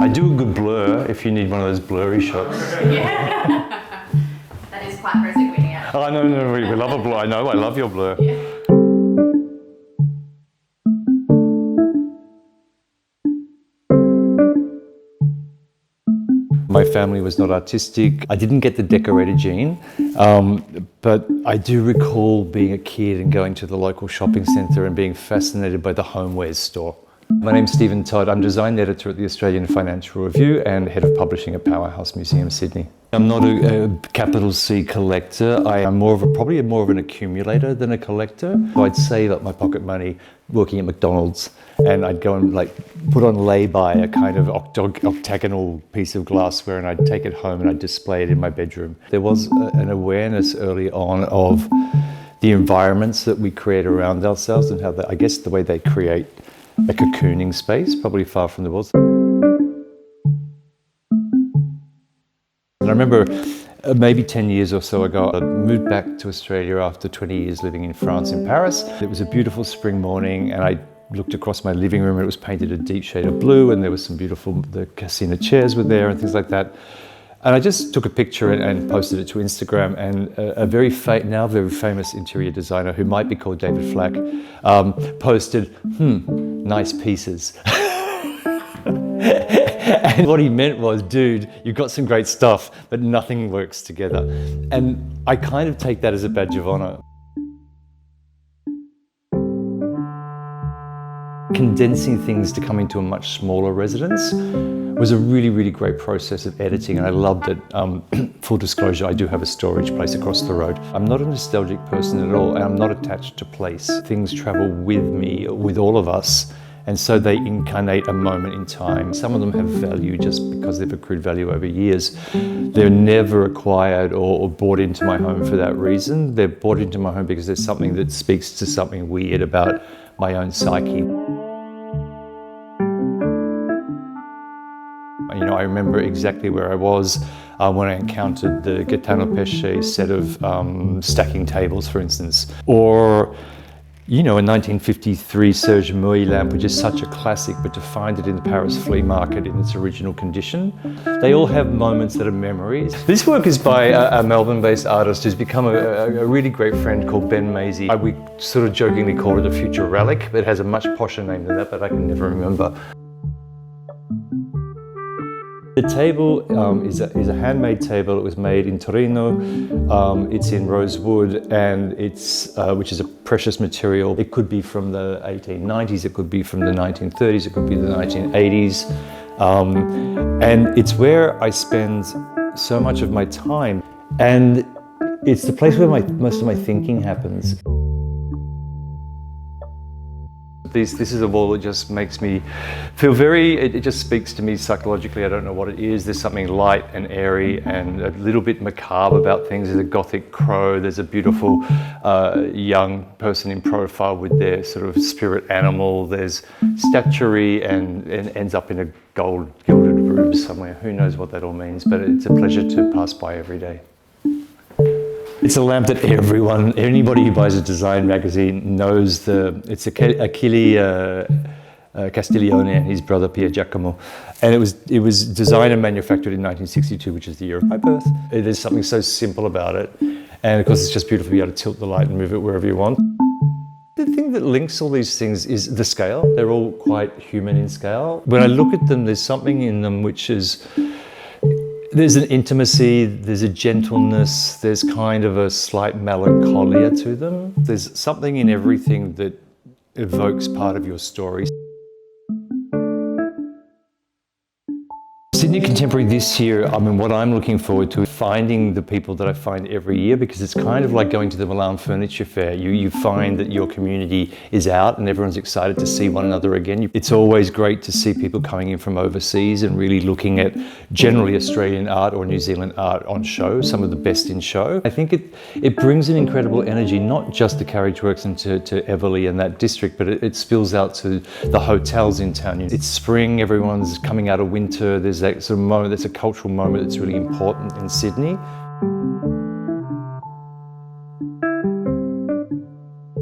I do a good blur if you need one of those blurry shots. Yeah. That is quite present winning out. Oh, no, we love a blur. I know, I love your blur. Yeah. My family was not artistic. I didn't get the decorator gene, but I do recall being a kid and going to the local shopping centre and being fascinated by the homewares store. My name's Todd. I'm design editor at the Australian Financial Review and head of publishing at Powerhouse Museum Sydney. I'm not a capital C collector. I am probably more of an accumulator than a collector. So I'd save up my pocket money working at McDonald's, and I'd go and put on lay-by a kind of octagonal piece of glassware, and I'd take it home and I'd display it in my bedroom. There was an awareness early on of the environments that we create around ourselves and how I guess the way they create a cocooning space, probably far from the world. And I remember maybe 10 years or so ago, I moved back to Australia after 20 years living in France, in Paris. It was a beautiful spring morning, and I looked across my living room and it was painted a deep shade of blue, and there was some the casino chairs were there and things like that. And I just took a picture and posted it to Instagram, and a now very famous interior designer who might be called David Flack posted, nice pieces. And what he meant was, dude, you've got some great stuff, but nothing works together. And I kind of take that as a badge of honor. Condensing things to come into a much smaller residence was a really, really great process of editing, and I loved it. Full disclosure, I do have a storage place across the road. I'm not a nostalgic person at all, and I'm not attached to place. Things travel with me, with all of us, and so they incarnate a moment in time. Some of them have value just because they've accrued value over years. They're never acquired or brought into my home for that reason. They're brought into my home because there's something that speaks to something weird about my own psyche. You know, I remember exactly where I was when I encountered the Gaetano Pesce set of stacking tables, for instance. Or, you know, a 1953 Serge Mouille lamp, which is such a classic, but to find it in the Paris flea market in its original condition. They all have moments that are memories. This work is by a Melbourne-based artist who's become a really great friend called Ben Maisie. We sort of jokingly call it a future relic, but it has a much posher name than that, but I can never remember. The table is a handmade table. It was made in Torino. It's in rosewood, and which is a precious material. It could be from the 1890s, it could be from the 1930s, it could be the 1980s. And it's where I spend so much of my time. And it's the place where most of my thinking happens. This is a wall that just makes me feel it just speaks to me psychologically. I don't know what it is. There's something light and airy and a little bit macabre about things. There's a gothic crow. There's a beautiful young person in profile with their sort of spirit animal. There's statuary and ends up in a gilded room somewhere. Who knows what that all means, but it's a pleasure to pass by every day. It's a lamp that anybody who buys a design magazine knows. It's Achille Castiglione and his brother Pier Giacomo, and it was designed and manufactured in 1962, which is the year of my birth. It is something so simple about it, and of course it's just beautiful to be able to tilt the light and move it wherever you want. The thing that links all these things is the scale. They're all quite human in scale. When I look at them, there's something in them which is. There's an intimacy, there's a gentleness, there's kind of a slight melancholia to them. There's something in everything that evokes part of your story. Sydney Contemporary this year, I mean, what I'm looking forward to is finding the people that I find every year, because it's kind of like going to the Milan Furniture Fair. You find that your community is out and everyone's excited to see one another again. It's always great to see people coming in from overseas and really looking at generally Australian art or New Zealand art on show, some of the best in show. I think it brings an incredible energy, not just to Carriage Works and to Everleigh and that district, but it spills out to the hotels in town. It's spring, everyone's coming out of winter, there's that sort of moment, there's a cultural moment that's really important in Sydney.